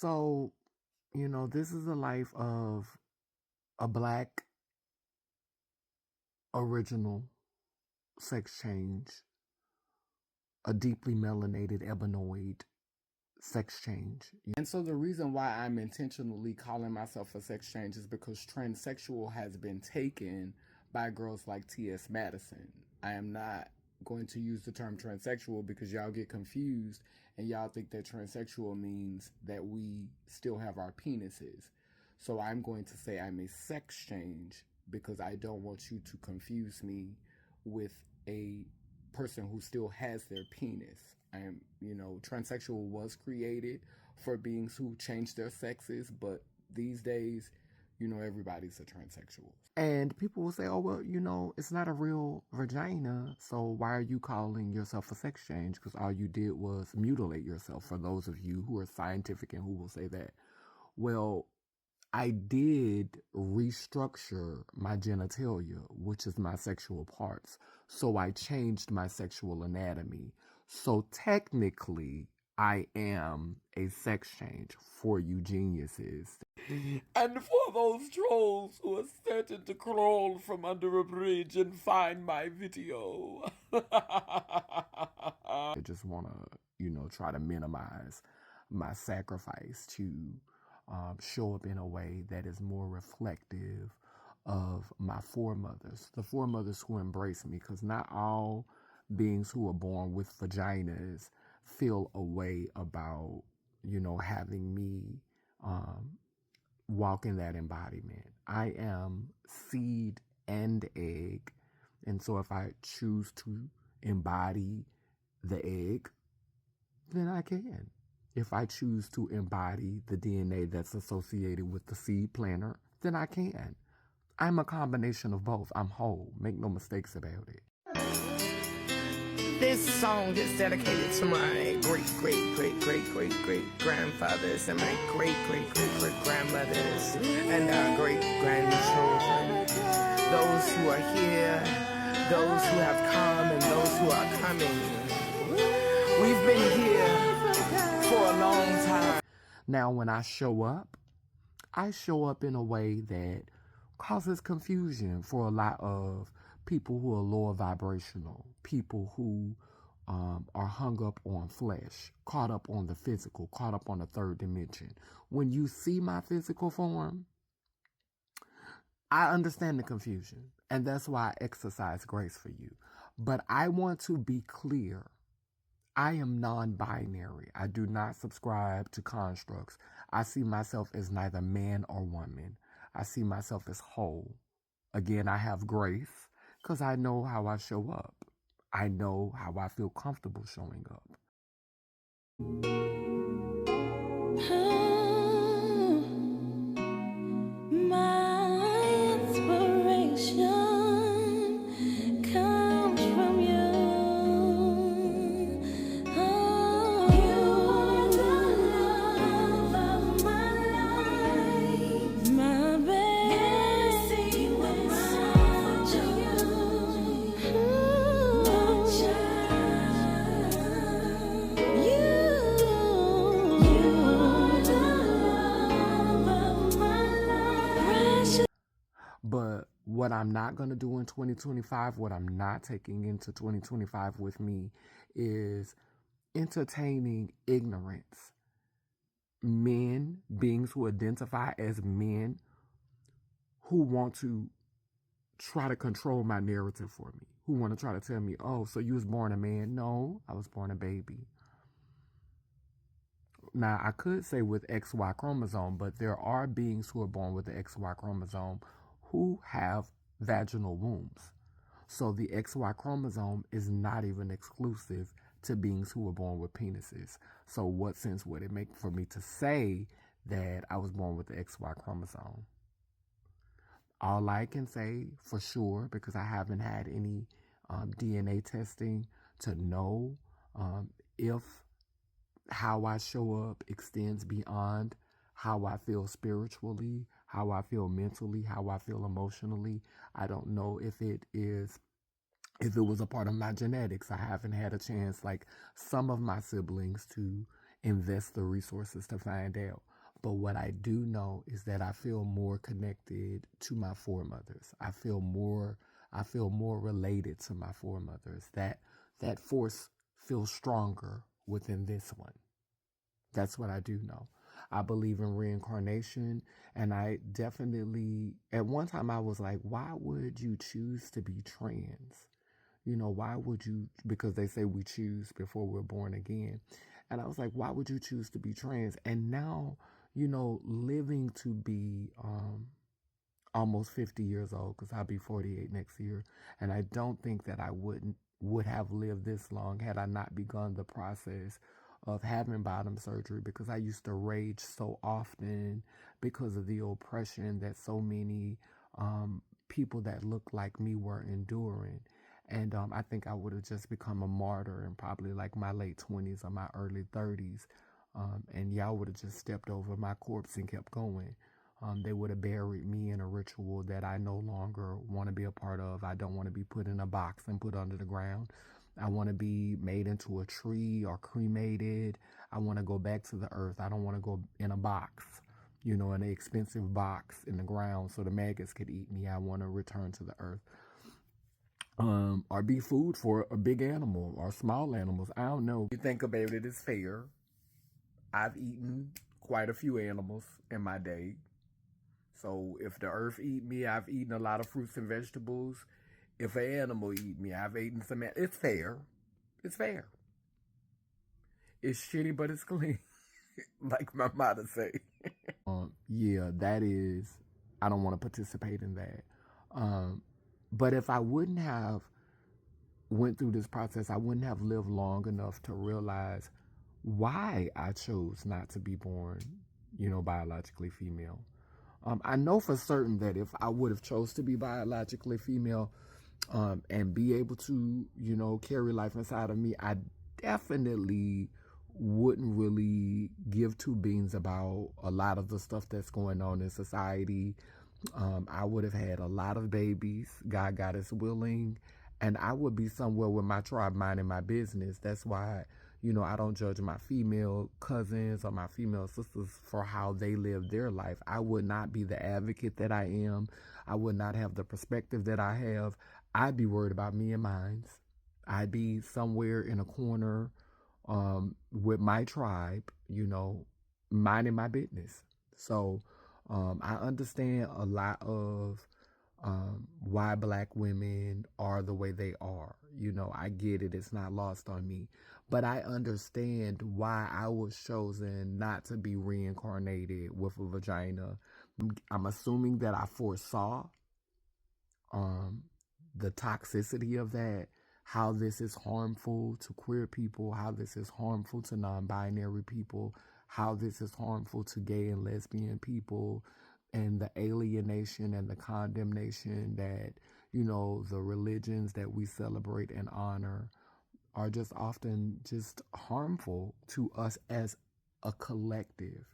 So, this is the life of a Black original sex change, a deeply melanated ebonoid sex change. And so the reason why I'm intentionally calling myself a sex change is because transsexual has been taken by girls like T.S. Madison. I am not going to use the term transsexual because y'all get confused and y'all think that transsexual means that we still have our penises. So I'm going to say I'm a sex change because I don't want you to confuse me with a person who still has their penis. Transsexual was created for beings who change their sexes, but these days, everybody's a transsexual. And people will say, oh, well, it's not a real vagina, so why are you calling yourself a sex change? Because all you did was mutilate yourself, for those of you who are scientific and who will say that. Well, I did restructure my genitalia, which is my sexual parts. So I changed my sexual anatomy. So technically, I am a sex change for you geniuses. And for those trolls who are certain to crawl from under a bridge and find my video. I just want to, try to minimize my sacrifice to show up in a way that is more reflective of my foremothers, the foremothers who embrace me, because not all beings who are born with vaginas feel a way about, having me walk in that embodiment. I am seed and egg, and so if I choose to embody the egg, then I can. If I choose to embody the DNA that's associated with the seed planter, then I can. I'm a combination of both. I'm whole. Make no mistakes about it. This song is dedicated to my great-great-great-great-great-great-grandfathers and my great-great-great-great-grandmothers and our great-grandchildren. Those who are here, those who have come, and those who are coming. We've been here for a long time. Now, when I show up in a way that causes confusion for a lot of people who are lower vibrational, people who are hung up on flesh, caught up on the physical, caught up on the third dimension. When you see my physical form, I understand the confusion, and that's why I exercise grace for you. But I want to be clear. I am non-binary. I do not subscribe to constructs. I see myself as neither man or woman. I see myself as whole. Again, I have grace because I know how I show up. I know how I feel comfortable showing up. My inspiration comes from you. But what I'm not going to do in 2025, what I'm not taking into 2025 with me is entertaining ignorance. Men, beings who identify as men, who want to try to control my narrative for me, who want to try to tell me, oh, so you was born a man. No, I was born a baby. Now, I could say with XY chromosome, but there are beings who are born with the XY chromosome who have vaginal wombs. So the XY chromosome is not even exclusive to beings who were born with penises. So what sense would it make for me to say that I was born with the XY chromosome? All I can say for sure, because I haven't had any DNA testing to know if how I show up extends beyond how I feel spiritually, how I feel mentally, how I feel emotionally. I don't know if it was a part of my genetics. I haven't had a chance, like some of my siblings, to invest the resources to find out. But what I do know is that I feel more connected to my foremothers. I feel more related to my foremothers. That force feels stronger within this one. That's what I do know. I believe in reincarnation, and I definitely, at one time I was like, why would you choose to be trans? Why would you, because they say we choose before we're born again. And I was like, why would you choose to be trans? And now, living to be almost 50 years old, because I'll be 48 next year. And I don't think that I would have lived this long had I not begun the process of having bottom surgery, because I used to rage so often because of the oppression that so many people that looked like me were enduring. And I think I would have just become a martyr in probably like my late 20s or my early 30s. And y'all would have just stepped over my corpse and kept going. They would have buried me in a ritual that I no longer want to be a part of. I don't want to be put in a box and put under the ground. I want to be made into a tree or cremated. I want to go back to the earth. I don't want to go in a box, in an expensive box in the ground so the maggots could eat me. I want to return to the earth. Or be food for a big animal or small animals. I don't know. You think about it as fair. I've eaten quite a few animals in my day. So if the earth eat me, I've eaten a lot of fruits and vegetables. If an animal eat me, I've eaten some. It's fair. It's fair. It's shitty, but it's clean. Like my mother say. Yeah, that is. I don't want to participate in that. But if I wouldn't have went through this process, I wouldn't have lived long enough to realize why I chose not to be born, biologically female. I know for certain that if I would have chose to be biologically female and be able to, carry life inside of me, I definitely wouldn't really give two beans about a lot of the stuff that's going on in society. I would have had a lot of babies. God got us willing. And I would be somewhere with my tribe minding my business. That's why, I don't judge my female cousins or my female sisters for how they live their life. I would not be the advocate that I am. I would not have the perspective that I have. I'd be worried about me and mine. I'd be somewhere in a corner with my tribe, minding my business. So I understand a lot of why Black women are the way they are. I get it. It's not lost on me. But I understand why I was chosen not to be reincarnated with a vagina. I'm assuming that I foresaw the toxicity of that, how this is harmful to queer people, how this is harmful to non-binary people, how this is harmful to gay and lesbian people, and the alienation and the condemnation that, the religions that we celebrate and honor are just often just harmful to us as a collective,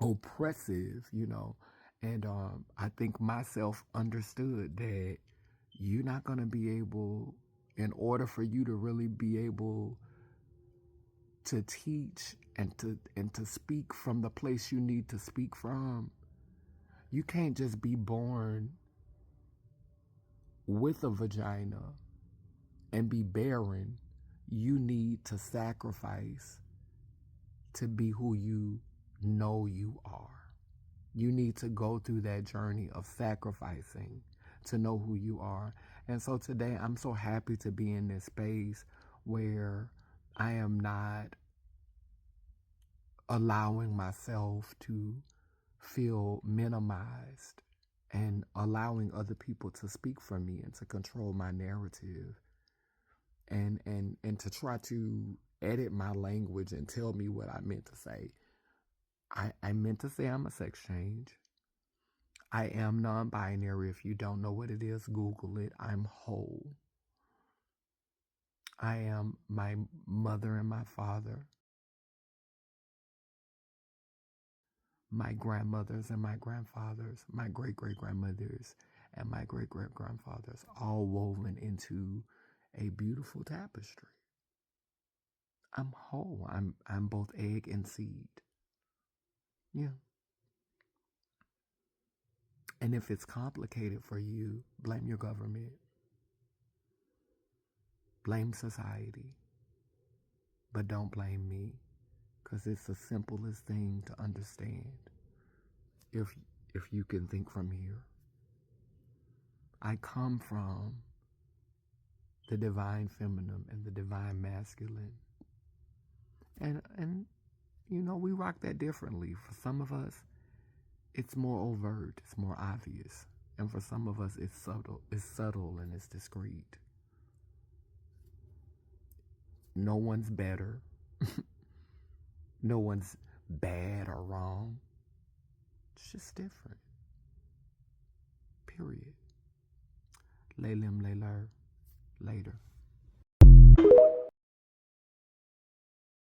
oppressive, And I think myself understood that you're not going to be able, in order for you to really be able to teach and to speak from the place you need to speak from, you can't just be born with a vagina and be barren. You need to sacrifice to be who you know you are. You need to go through that journey of sacrificing to know who you are. And so today I'm so happy to be in this space where I am not allowing myself to feel minimized and allowing other people to speak for me and to control my narrative and to try to edit my language and tell me what I meant to say. I meant to say I'm a sex change. I am non-binary. If you don't know what it is, Google it. I'm whole. I am my mother and my father, my grandmothers and my grandfathers, my great-great-grandmothers and my great-great-grandfathers, all woven into a beautiful tapestry. I'm whole. I'm both egg and seed. Yeah. And if it's complicated for you, blame your government, blame society, but don't blame me, because it's the simplest thing to understand if you can think from here. I come from the divine feminine and the divine masculine. And we rock that differently. For some of us, it's more overt, it's more obvious. And for some of us, it's subtle and it's discreet. No one's better. No one's bad or wrong. It's just different. Period. Lay lim, lay lur. Later.